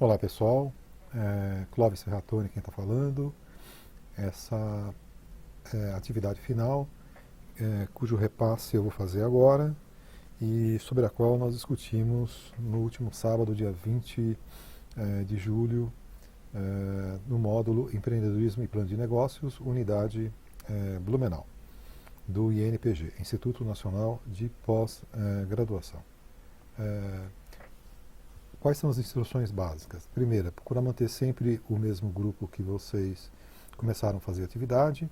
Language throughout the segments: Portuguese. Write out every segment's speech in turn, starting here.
Olá pessoal, Clóvis Ferratoni quem está falando. Essa é a atividade final, cujo repasse eu vou fazer agora e sobre a qual nós discutimos no último sábado, dia 20 de julho, no módulo Empreendedorismo e Plano de Negócios, unidade Blumenau, do INPG, Instituto Nacional de Pós-Graduação. Quais são as instruções básicas? Primeira, procurar manter sempre o mesmo grupo que vocês começaram a fazer atividade.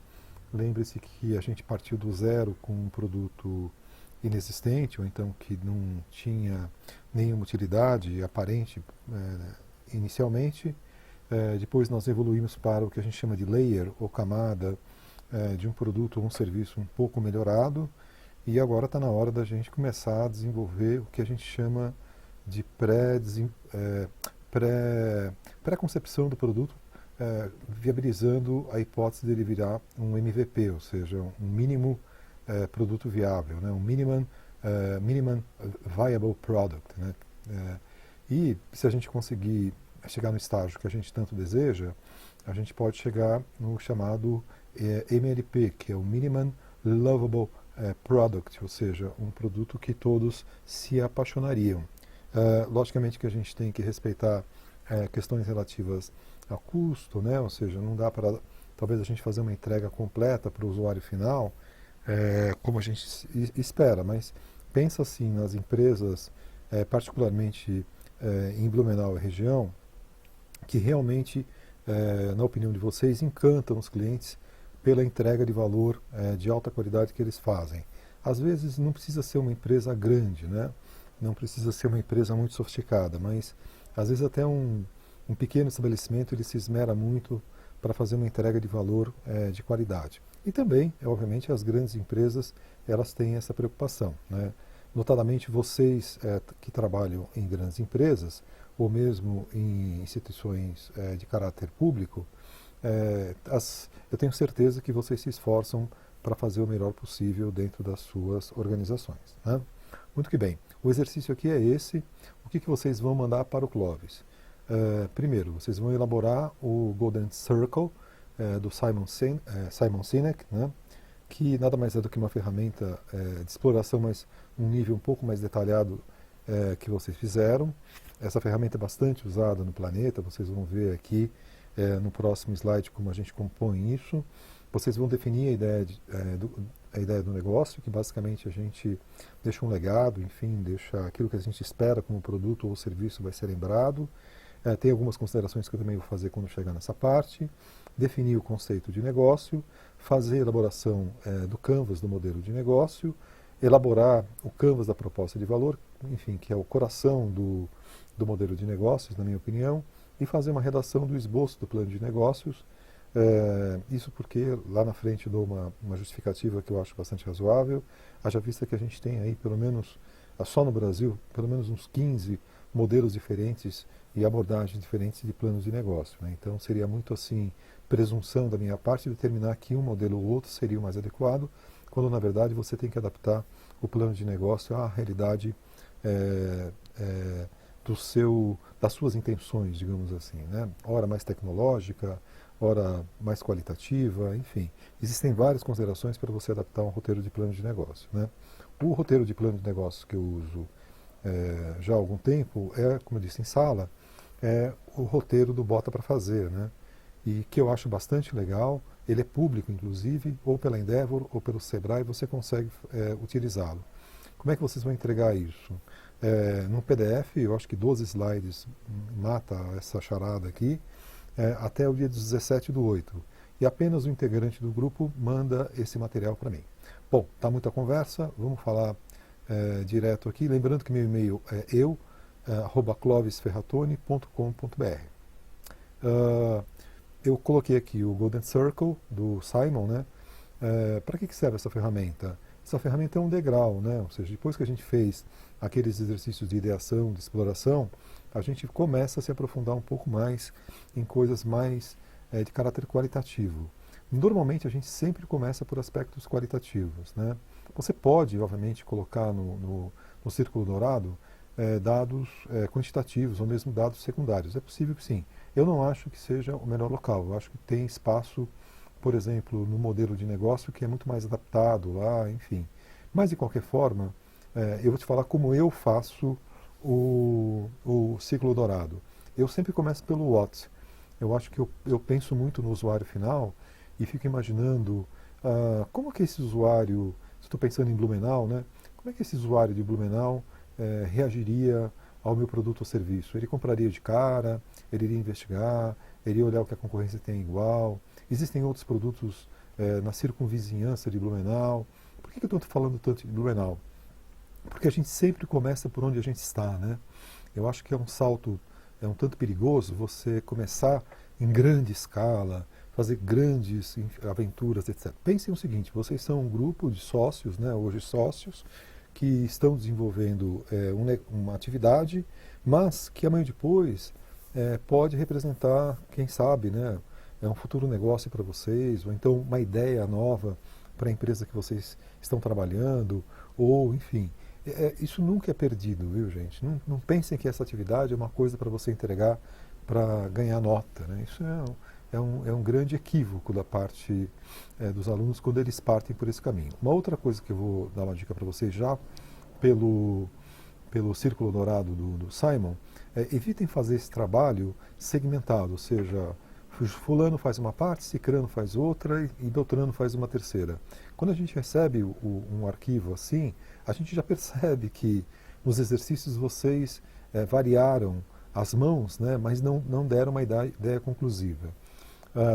Lembre-se que a gente partiu do zero com um produto inexistente, ou então que não tinha nenhuma utilidade aparente inicialmente. Depois nós evoluímos para o que a gente chama de layer, ou camada, de um produto ou um serviço um pouco melhorado. E agora está na hora da gente começar a desenvolver o que a gente chama de pré-concepção do produto, viabilizando a hipótese de ele virar um MVP, ou seja, um mínimo produto viável, né? Um minimum viable product. Né? E se a gente conseguir chegar no estágio que a gente tanto deseja, a gente pode chegar no chamado MLP, que é o Minimum Lovable Product, ou seja, um produto que todos se apaixonariam. Logicamente que a gente tem que respeitar questões relativas ao custo, né? Ou seja, não dá para talvez a gente fazer uma entrega completa para o usuário final, como a gente espera, mas pensa assim nas empresas, particularmente em Blumenau e região, que realmente, na opinião de vocês, encantam os clientes pela entrega de valor de alta qualidade que eles fazem. Às vezes não precisa ser uma empresa grande, né? Não precisa ser uma empresa muito sofisticada, mas às vezes até um pequeno estabelecimento ele se esmera muito para fazer uma entrega de valor de qualidade. E também, obviamente, as grandes empresas elas têm essa preocupação, né? Notadamente vocês que trabalham em grandes empresas ou mesmo em instituições de caráter público, eu tenho certeza que vocês se esforçam para fazer o melhor possível dentro das suas organizações, né? Muito que bem. O exercício aqui é esse. O que vocês vão mandar para o Clóvis? Primeiro, vocês vão elaborar o Golden Circle do Simon Sinek, né? Que nada mais é do que uma ferramenta de exploração, mas um nível um pouco mais detalhado que vocês fizeram. Essa ferramenta é bastante usada no planeta, vocês vão ver aqui no próximo slide como a gente compõe isso. Vocês vão definir a ideia do negócio, que basicamente a gente deixa um legado, enfim, deixa aquilo que a gente espera como produto ou serviço vai ser lembrado. Tem algumas considerações que eu também vou fazer quando chegar nessa parte. Definir o conceito de negócio, fazer a elaboração do canvas do modelo de negócio, elaborar o canvas da proposta de valor, enfim, que é o coração do modelo de negócios, na minha opinião, e fazer uma redação do esboço do plano de negócios. Isso porque lá na frente dou uma justificativa que eu acho bastante razoável, haja vista que a gente tem aí pelo menos, só no Brasil, pelo menos uns 15 modelos diferentes e abordagens diferentes de planos de negócio, né? Então seria muito assim, presunção da minha parte determinar que um modelo ou outro seria o mais adequado, quando na verdade você tem que adaptar o plano de negócio à realidade das suas intenções, digamos assim, né? Ora mais tecnológica, ora mais qualitativa, enfim. Existem várias considerações para você adaptar um roteiro de plano de negócio, né? O roteiro de plano de negócio que eu uso já há algum tempo como eu disse em sala, o roteiro do Bota para Fazer, né? E que eu acho bastante legal, ele é público inclusive, ou pela Endeavor ou pelo Sebrae você consegue utilizá-lo. Como é que vocês vão entregar isso? Num PDF, eu acho que 12 slides mata essa charada aqui, até o dia 17/8. E apenas o integrante do grupo manda esse material para mim. Bom, tá muita conversa, vamos falar direto aqui. Lembrando que meu e-mail é @clovisferratoni.com.br. Eu coloquei aqui o Golden Circle do Simon, né? Para que serve essa ferramenta? Essa ferramenta é um degrau, né? Ou seja, depois que a gente fez aqueles exercícios de ideação, de exploração, a gente começa a se aprofundar um pouco mais em coisas mais de caráter qualitativo. Normalmente a gente sempre começa por aspectos qualitativos, né? Você pode, obviamente, colocar no Círculo Dourado dados quantitativos ou mesmo dados secundários. É possível que sim. Eu não acho que seja o melhor local. Eu acho que tem espaço, por exemplo, no modelo de negócio que é muito mais adaptado lá, enfim. Mas, de qualquer forma, eu vou te falar como eu faço o ciclo dourado. Eu sempre começo pelo what. Eu acho que eu penso muito no usuário final e fico imaginando como que esse usuário, estou pensando em Blumenau, né? Como é que esse usuário de Blumenau reagiria ao meu produto ou serviço? Ele compraria de cara, ele iria investigar, ele iria olhar o que a concorrência tem igual. Existem outros produtos na circunvizinhança de Blumenau. Por que eu estou falando tanto de Blumenau? Porque a gente sempre começa por onde a gente está, né? Eu acho que é um salto, é um tanto perigoso você começar em grande escala, fazer grandes aventuras, etc. Pensem o seguinte, vocês são um grupo de sócios, né, hoje sócios, que estão desenvolvendo uma atividade, mas que amanhã depois pode representar, quem sabe, né, um futuro negócio para vocês, ou então uma ideia nova para a empresa que vocês estão trabalhando, ou enfim. Isso nunca é perdido, viu, gente? Não pensem que essa atividade é uma coisa para você entregar para ganhar nota, né? Isso é um grande equívoco da parte dos alunos quando eles partem por esse caminho. Uma outra coisa que eu vou dar uma dica para vocês já, pelo círculo dourado do Simon, evitem fazer esse trabalho segmentado, ou seja, fulano faz uma parte, cicrano faz outra e beltrano faz uma terceira. Quando a gente recebe um arquivo assim, a gente já percebe que nos exercícios vocês variaram as mãos, né, mas não deram uma ideia conclusiva.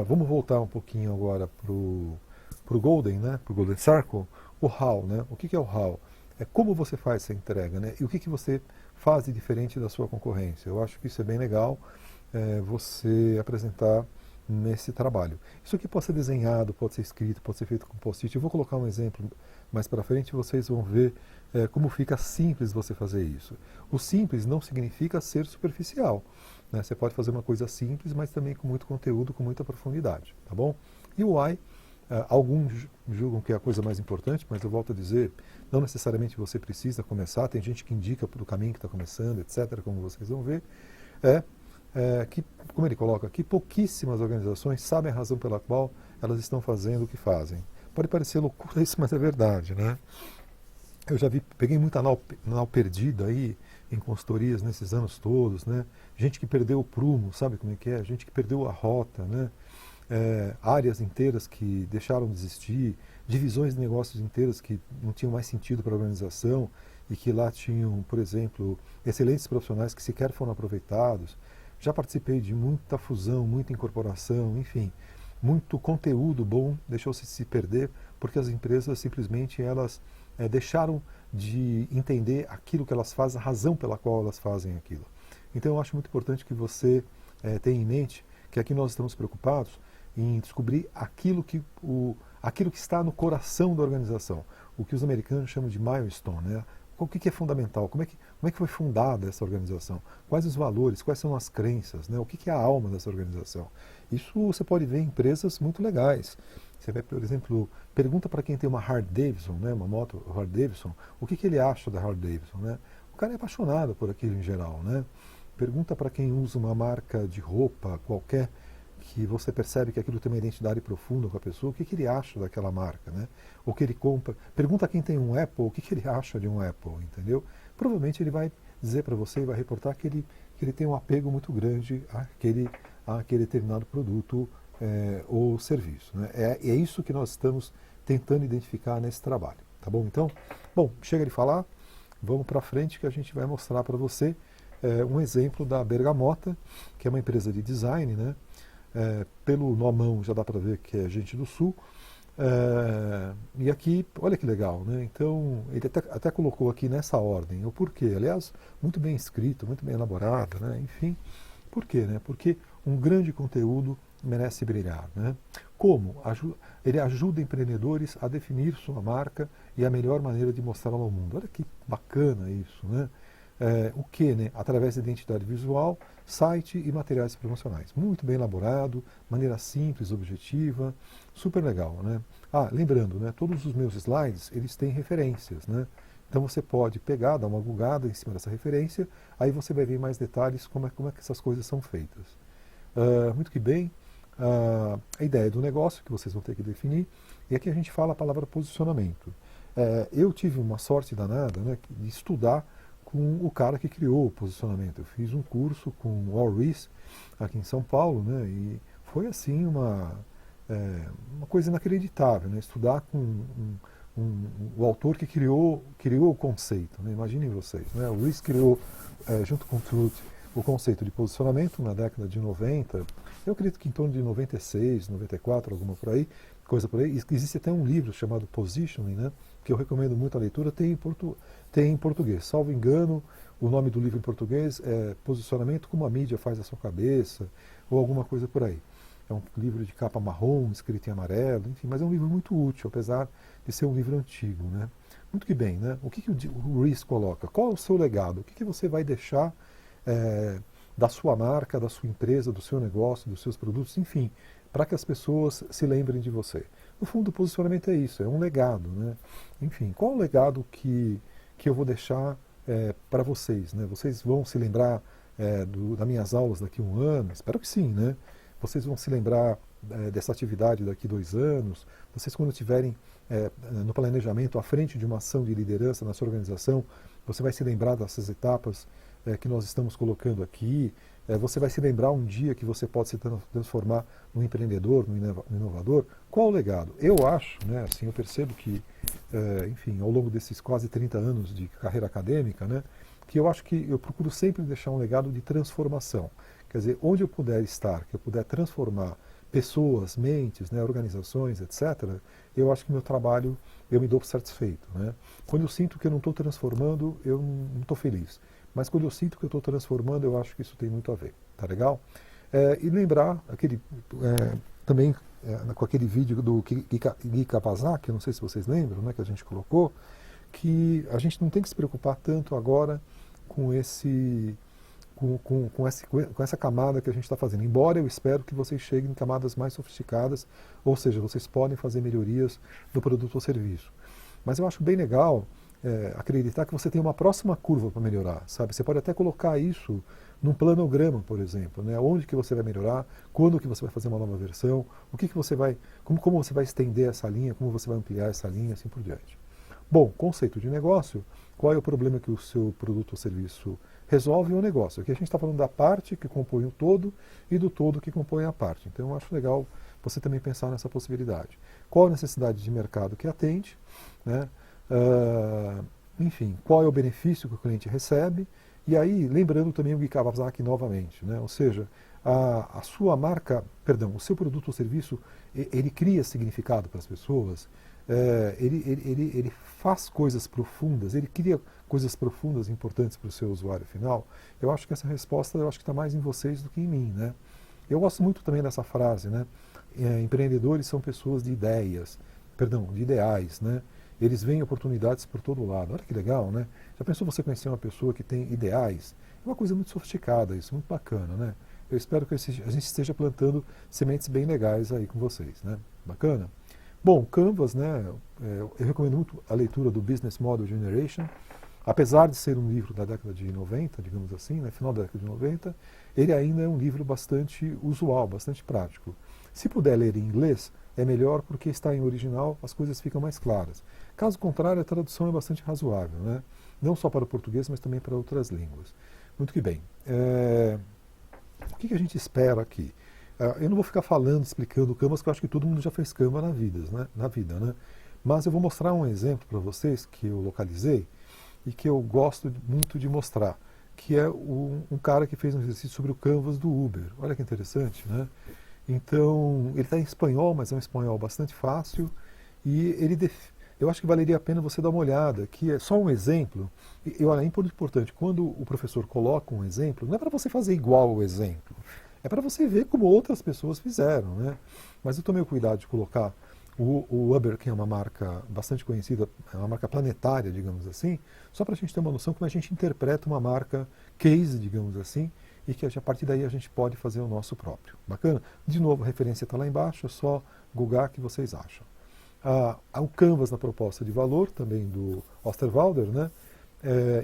Vamos voltar um pouquinho agora para o Golden, né, para o Golden Circle, o how, né? O que é o how? É como você faz essa entrega, né? E o que você faz de diferente da sua concorrência. Eu acho que isso é bem legal você apresentar nesse trabalho. Isso aqui pode ser desenhado, pode ser escrito, pode ser feito com post-it. Eu vou colocar um exemplo mais para frente e vocês vão ver como fica simples você fazer isso. O simples não significa ser superficial, né? Você pode fazer uma coisa simples, mas também com muito conteúdo, com muita profundidade, tá bom? E o why, alguns julgam que é a coisa mais importante, mas eu volto a dizer, não necessariamente você precisa começar, tem gente que indica para o caminho que está começando, etc., como vocês vão ver, que, como ele coloca aqui, pouquíssimas organizações sabem a razão pela qual elas estão fazendo o que fazem. Pode parecer loucura isso, mas é verdade, né? Eu já peguei muita nau perdida aí em consultorias nesses anos todos, né? Gente que perdeu o prumo, sabe como é que é? Gente que perdeu a rota, né? Áreas inteiras que deixaram de existir, divisões de negócios inteiras que não tinham mais sentido para a organização e que lá tinham, por exemplo, excelentes profissionais que sequer foram aproveitados. Já participei de muita fusão, muita incorporação, enfim, muito conteúdo bom deixou-se se perder porque as empresas simplesmente elas deixaram de entender aquilo que elas fazem, a razão pela qual elas fazem aquilo. Então eu acho muito importante que você tenha em mente que aqui nós estamos preocupados em descobrir aquilo que está no coração da organização, o que os americanos chamam de milestone, né? O que é fundamental? Como é que foi fundada essa organização? Quais os valores? Quais são as crenças? Né? O que é a alma dessa organização? Isso você pode ver em empresas muito legais. Você vai, por exemplo, pergunta para quem tem uma Harley Davidson, né? Uma moto Harley Davidson, o que ele acha da Harley Davidson, né? O cara é apaixonado por aquilo em geral, né? Pergunta para quem usa uma marca de roupa qualquer, que você percebe que aquilo tem uma identidade profunda com a pessoa, o que ele acha daquela marca, né? O que ele compra. Pergunta a quem tem um Apple, o que ele acha de um Apple, entendeu? Provavelmente ele vai dizer para você e vai reportar que ele tem um apego muito grande àquele determinado produto ou serviço, né? É isso que nós estamos tentando identificar nesse trabalho, tá bom? Então, bom, chega de falar, vamos para frente que a gente vai mostrar para você um exemplo da Bergamota, que é uma empresa de design, né? Pelo nomão já dá para ver que é gente do Sul. E aqui, olha que legal, né? Então, ele até colocou aqui nessa ordem o porquê. Aliás, muito bem escrito, muito bem elaborado, né? Enfim, por quê, né? Porque um grande conteúdo merece brilhar, né? Como? Ele ajuda empreendedores a definir sua marca e a melhor maneira de mostrá-la ao mundo. Olha que bacana isso, né? O que, né? Através da identidade visual, site e materiais promocionais. Muito bem elaborado, maneira simples, objetiva, super legal, né? Lembrando, né? Todos os meus slides, eles têm referências, né? Então você pode pegar, dar uma googada em cima dessa referência, aí você vai ver em mais detalhes como é que essas coisas são feitas. Muito que bem, a ideia do negócio que vocês vão ter que definir, e aqui a gente fala a palavra posicionamento. Eu tive uma sorte danada, né, de estudar com o cara que criou o posicionamento. Eu fiz um curso com o Al Ries, aqui em São Paulo, né, e foi assim uma coisa inacreditável, né, estudar com o autor que criou o conceito. Né, imaginem vocês, né, o Ries criou, junto com o Truth, o conceito de posicionamento na década de 90, eu acredito que em torno de 96, 94, alguma por aí, coisa por aí. Existe até um livro chamado Positioning, né, que eu recomendo muito a leitura, tem em português. Salvo engano, o nome do livro em português é Posicionamento, como a mídia faz a sua cabeça, ou alguma coisa por aí. É um livro de capa marrom, escrito em amarelo, enfim, mas é um livro muito útil, apesar de ser um livro antigo, né. Muito que bem, né, o que o Ries coloca? Qual é o seu legado? O que você vai deixar da sua marca, da sua empresa, do seu negócio, dos seus produtos, enfim, para que as pessoas se lembrem de você. No fundo, o posicionamento é isso, é um legado, né? Enfim, qual o legado que eu vou deixar para vocês, né? Vocês vão se lembrar das minhas aulas daqui a um ano? Espero que sim, né? Vocês vão se lembrar dessa atividade daqui a 2 anos? Vocês, quando estiverem no planejamento, à frente de uma ação de liderança na sua organização, você vai se lembrar dessas etapas que nós estamos colocando aqui. Você vai se lembrar um dia que você pode se transformar num empreendedor, num inovador. Qual o legado? Eu acho, né, assim, eu percebo que, enfim, ao longo desses quase 30 anos de carreira acadêmica, né, que eu acho que eu procuro sempre deixar um legado de transformação. Quer dizer, onde eu puder estar, que eu puder transformar pessoas, mentes, né, organizações, etc., eu acho que meu trabalho, eu me dou por satisfeito. Né? Quando eu sinto que eu não estou transformando, eu não estou feliz. Mas quando eu sinto que eu estou transformando, eu acho que isso tem muito a ver. Tá legal? E lembrar também com aquele vídeo do Guy Kawasaki, não sei se vocês lembram, né, que a gente colocou, que a gente não tem que se preocupar tanto agora com essa camada que a gente está fazendo. Embora eu espero que vocês cheguem em camadas mais sofisticadas, ou seja, vocês podem fazer melhorias no produto ou serviço. Mas eu acho bem legal acreditar que você tem uma próxima curva para melhorar, sabe? Você pode até colocar isso num planograma, por exemplo, né? Onde que você vai melhorar, quando que você vai fazer uma nova versão, como você vai estender essa linha, como você vai ampliar essa linha, assim por diante. Bom, conceito de negócio, qual é o problema que o seu produto ou serviço resolve o negócio? Aqui a gente está falando da parte que compõe o todo e do todo que compõe a parte. Então eu acho legal você também pensar nessa possibilidade. Qual a necessidade de mercado que atende, né? Enfim, qual é o benefício que o cliente recebe, e aí lembrando também o Guy Kawasaki novamente, né? Ou seja, a sua marca, perdão, o seu produto ou serviço, ele cria significado para as pessoas, ele faz coisas profundas, ele cria coisas profundas e importantes para o seu usuário final. Eu acho que essa resposta está mais em vocês do que em mim, né? Eu gosto muito também dessa frase, né? Empreendedores são pessoas de ideias, perdão, de ideais, né? Eles veem oportunidades por todo lado. Olha que legal, né? Já pensou você conhecer uma pessoa que tem ideais? É uma coisa muito sofisticada isso, muito bacana, né? Eu espero que a gente esteja plantando sementes bem legais aí com vocês, né? Bacana? Bom, Canvas, né? Eu recomendo muito a leitura do Business Model Generation. Apesar de ser um livro da década de 90, digamos assim, né? Final da década de 90, ele ainda é um livro bastante usual, bastante prático. Se puder ler em inglês, é melhor porque está em original, as coisas ficam mais claras. Caso contrário, a tradução é bastante razoável, né? Não só para o português, mas também para outras línguas. Muito que bem. O que a gente espera aqui? Eu não vou ficar falando, explicando o Canvas, que eu acho que todo mundo já fez Canva na vida, né? Mas eu vou mostrar um exemplo para vocês que eu localizei e que eu gosto muito de mostrar, que é um cara que fez um exercício sobre o Canvas do Uber. Olha que interessante, né? Então, ele está em espanhol, mas é um espanhol bastante fácil, e eu acho que valeria a pena você dar uma olhada, que é só um exemplo. E olha, é importante, quando o professor coloca um exemplo, não é para você fazer igual ao exemplo, é para você ver como outras pessoas fizeram, né? Mas eu tomei o cuidado de colocar o Uber, que é uma marca bastante conhecida, é uma marca planetária, digamos assim, só para a gente ter uma noção como a gente interpreta uma marca case, digamos assim, e que a partir daí a gente pode fazer o nosso próprio. Bacana? De novo, a referência está lá embaixo, é só googar que vocês acham. o Canvas na proposta de valor, também do Osterwalder, né?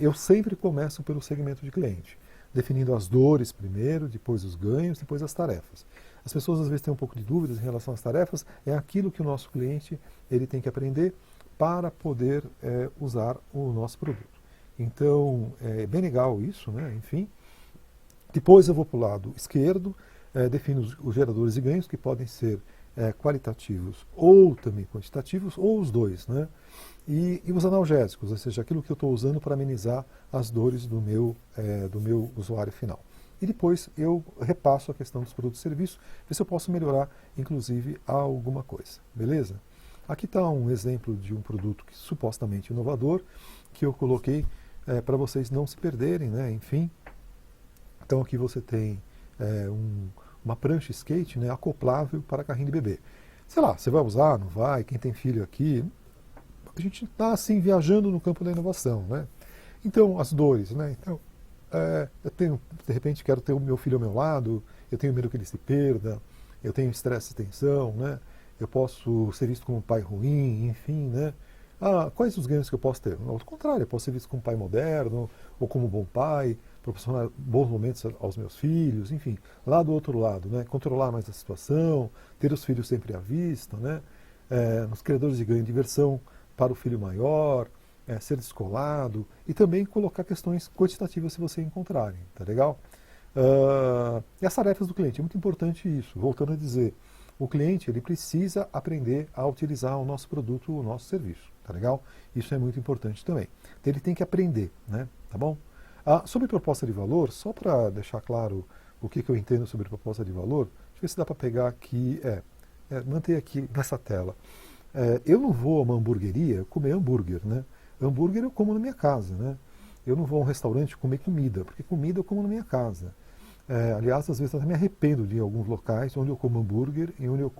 Eu sempre começo pelo segmento de cliente, definindo as dores primeiro, depois os ganhos, depois as tarefas. As pessoas às vezes têm um pouco de dúvidas em relação às tarefas, é aquilo que o nosso cliente ele tem que aprender para poder usar o nosso produto. Então, é bem legal isso, né? Enfim. Depois eu vou para o lado esquerdo, defino os geradores de ganhos, que podem ser qualitativos ou também quantitativos, ou os dois, né? E os analgésicos, ou seja, aquilo que eu estou usando para amenizar as dores do meu usuário final. E depois eu repasso a questão dos produtos e serviços, ver se eu posso melhorar, inclusive, alguma coisa. Beleza? Aqui está um exemplo de um produto que, supostamente inovador, que eu coloquei para vocês não se perderem, né? Enfim. Então aqui você tem uma prancha skate, né, acoplável para carrinho de bebê. Sei lá, você vai usar, não vai? Quem tem filho aqui? A gente está assim viajando no campo da inovação, né? Então as dores, né? Então eu tenho, de repente quero ter o meu filho ao meu lado, eu tenho medo que ele se perda, eu tenho estresse e tensão, né? Eu posso ser visto como um pai ruim, enfim, né? Quais os ganhos que eu posso ter? Ao contrário, eu posso ser visto como um pai moderno, ou como um bom pai, proporcionar bons momentos aos meus filhos, enfim. Lá do outro lado, né? Controlar mais a situação, ter os filhos sempre à vista, né? Nos criadores de ganho, diversão para o filho maior, ser descolado, e também colocar questões quantitativas se você encontrarem, tá legal? E as tarefas do cliente, é muito importante isso, voltando a dizer, o cliente ele precisa aprender a utilizar o nosso produto, o nosso serviço, tá legal? Isso é muito importante também. Então, ele tem que aprender, né? Tá bom? Sobre proposta de valor, só para deixar claro o que eu entendo sobre proposta de valor, deixa eu ver se dá para pegar aqui, manter aqui nessa tela. Eu não vou a uma hamburgueria comer hambúrguer, né? Hambúrguer eu como na minha casa, né? Eu não vou a um restaurante comer comida, porque comida eu como na minha casa. Aliás, às vezes eu até me arrependo de ir a alguns locais onde eu como hambúrguer e onde eu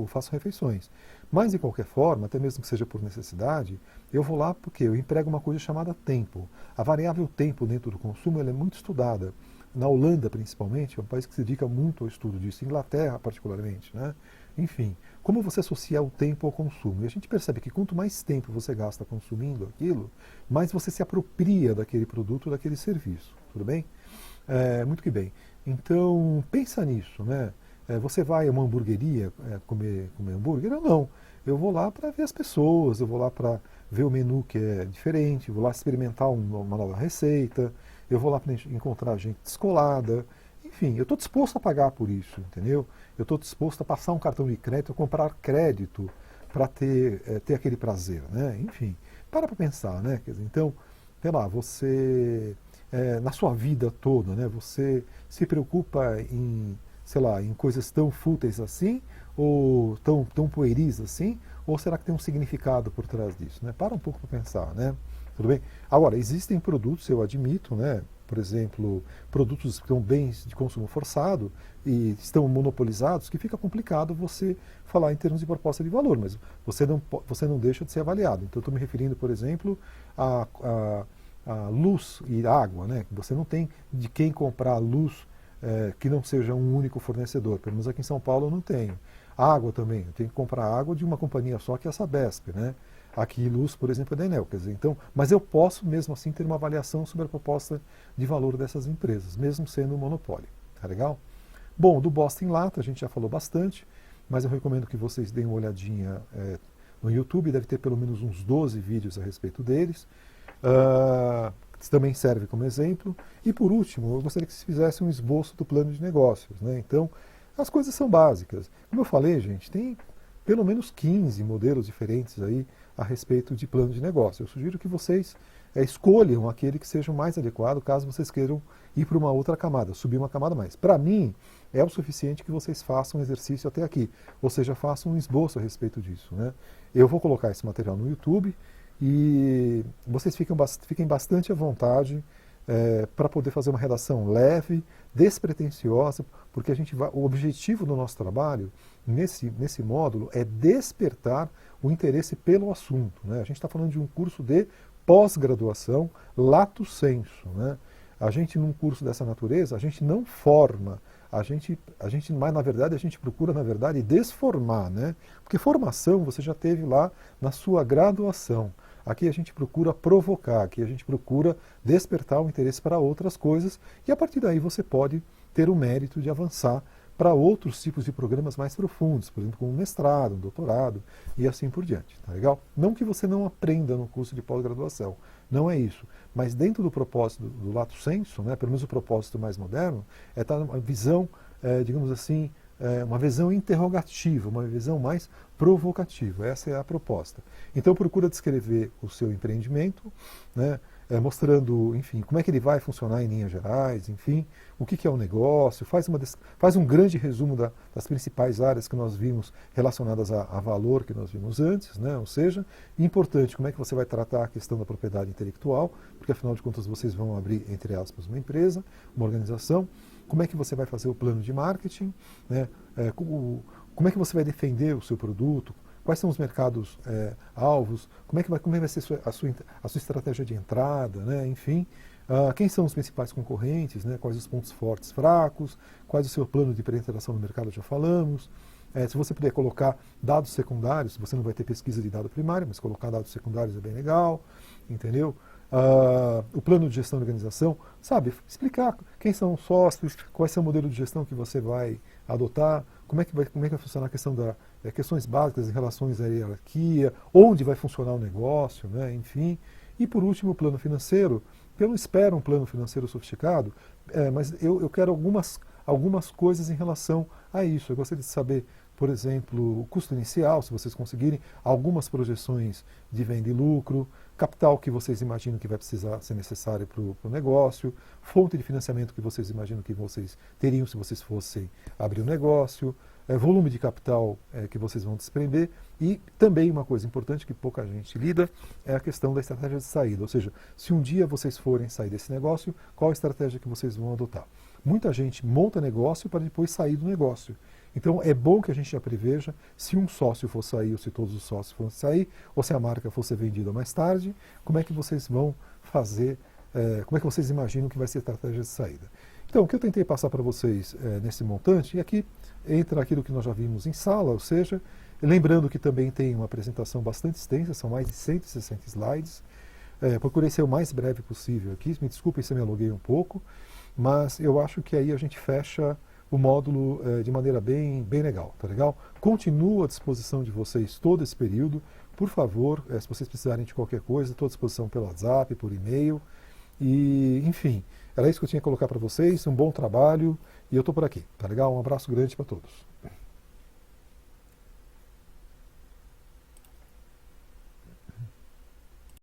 faço refeições. Mas, de qualquer forma, até mesmo que seja por necessidade, eu vou lá porque eu emprego uma coisa chamada tempo. A variável tempo dentro do consumo ela é muito estudada. Na Holanda, principalmente, é um país que se dedica muito ao estudo disso, Inglaterra, particularmente, né? Enfim, como você associa o tempo ao consumo? E a gente percebe que quanto mais tempo você gasta consumindo aquilo, mais você se apropria daquele produto, daquele serviço. Tudo bem? Muito que bem. Então, pensa nisso, né? Você vai a uma hamburgueria comer hambúrguer? Eu não. Eu vou lá para ver as pessoas, eu vou lá para ver o menu que é diferente, vou lá experimentar uma nova receita, eu vou lá para encontrar gente descolada. Enfim, eu estou disposto a pagar por isso, entendeu? Eu estou disposto a passar um cartão de crédito, a comprar crédito para ter aquele prazer, né? Enfim, para pensar, né? Quer dizer, então, sei lá, você... na sua vida toda, né? Você se preocupa em, sei lá, em coisas tão fúteis assim, ou tão pueris assim, ou será que tem um significado por trás disso, né? Para um pouco para pensar, né? Tudo bem? Agora, existem produtos, eu admito, né? Por exemplo, produtos que são bens de consumo forçado e estão monopolizados, que fica complicado você falar em termos de proposta de valor, mas você não deixa de ser avaliado. Então, eu estou me referindo, por exemplo, a luz e água, né? Você não tem de quem comprar luz que não seja um único fornecedor. Pelo menos aqui em São Paulo eu não tenho. Água também, eu tenho que comprar água de uma companhia só, que é a Sabesp, né? Aqui luz, por exemplo, é da Enel. Quer dizer, então, mas eu posso mesmo assim ter uma avaliação sobre a proposta de valor dessas empresas, mesmo sendo um monopólio. Tá legal? Bom, do Bosta em Lata a gente já falou bastante, mas eu recomendo que vocês deem uma olhadinha no YouTube, deve ter pelo menos uns 12 vídeos a respeito deles. Também serve como exemplo. E por último, eu gostaria que vocês fizessem um esboço do plano de negócios, né? Então, as coisas são básicas. Como eu falei, gente, tem pelo menos 15 modelos diferentes aí a respeito de plano de negócio. Eu sugiro que vocês escolham aquele que seja o mais adequado, caso vocês queiram ir para uma outra camada, subir uma camada a mais. Para mim, é o suficiente que vocês façam um exercício até aqui, ou seja, façam um esboço a respeito disso, né? Eu vou colocar esse material no YouTube, e vocês fiquem bastante à vontade para poder fazer uma redação leve, despretensiosa, porque o objetivo do nosso trabalho nesse módulo é despertar o interesse pelo assunto, né? A gente está falando de um curso de pós-graduação lato sensu, né? A gente, num curso dessa natureza, a gente não forma, mas na verdade a gente procura, na verdade, desformar, né? Porque formação você já teve lá na sua graduação. Aqui a gente procura provocar, aqui a gente procura despertar o interesse para outras coisas e a partir daí você pode ter o mérito de avançar para outros tipos de programas mais profundos, por exemplo, como um mestrado, um doutorado e assim por diante, tá legal? Não que você não aprenda no curso de pós-graduação, não é isso, mas dentro do propósito do lato sensu, né, pelo menos o propósito mais moderno, é estar numa visão, digamos assim, uma visão interrogativa, uma visão mais provocativa, essa é a proposta. Então procura descrever o seu empreendimento, né, mostrando, enfim, como é que ele vai funcionar em linhas gerais, enfim, o que é o negócio, faz um grande resumo das principais áreas que nós vimos relacionadas a valor que nós vimos antes, né? Ou seja, importante, como é que você vai tratar a questão da propriedade intelectual, porque afinal de contas vocês vão abrir, entre aspas, uma empresa, uma organização, como é que você vai fazer o plano de marketing, né? Como é que você vai defender o seu produto, quais são os mercados alvos, como é que vai ser a sua estratégia de entrada, né? Enfim, quem são os principais concorrentes, né? Quais os pontos fortes, fracos, quais o seu plano de penetração no mercado, já falamos. Se você puder colocar dados secundários, você não vai ter pesquisa de dado primário, mas colocar dados secundários é bem legal, entendeu? O plano de gestão da organização, sabe, explicar quem são os sócios, qual é o modelo de gestão que você vai adotar, como é que vai funcionar a questão questões básicas em relação à hierarquia, onde vai funcionar o negócio, né, enfim. E por último, o plano financeiro. Eu não espero um plano financeiro sofisticado, mas eu quero algumas coisas em relação a isso. Eu gostaria de saber, por exemplo, o custo inicial, se vocês conseguirem, algumas projeções de venda e lucro, capital que vocês imaginam que vai precisar ser necessário para o negócio, fonte de financiamento que vocês imaginam que vocês teriam se vocês fossem abrir um negócio, volume de capital que vocês vão desprender e também uma coisa importante que pouca gente lida é a questão da estratégia de saída, ou seja, se um dia vocês forem sair desse negócio, qual a estratégia que vocês vão adotar? Muita gente monta negócio para depois sair do negócio. Então é bom que a gente já preveja se um sócio for sair ou se todos os sócios forem sair ou se a marca for ser vendida mais tarde, como é que vocês vão fazer, como é que vocês imaginam que vai ser a estratégia de saída. Então o que eu tentei passar para vocês nesse montante, e aqui entra aquilo que nós já vimos em sala, ou seja, lembrando que também tem uma apresentação bastante extensa, são mais de 160 slides, procurei ser o mais breve possível aqui, me desculpem se eu me aluguei um pouco, mas eu acho que aí a gente fecha o módulo de maneira bem legal, tá legal? Continuo à disposição de vocês todo esse período, por favor, se vocês precisarem de qualquer coisa, estou à disposição pelo WhatsApp, por e-mail, e enfim, era isso que eu tinha que colocar para vocês, um bom trabalho, e eu estou por aqui, tá legal? Um abraço grande para todos.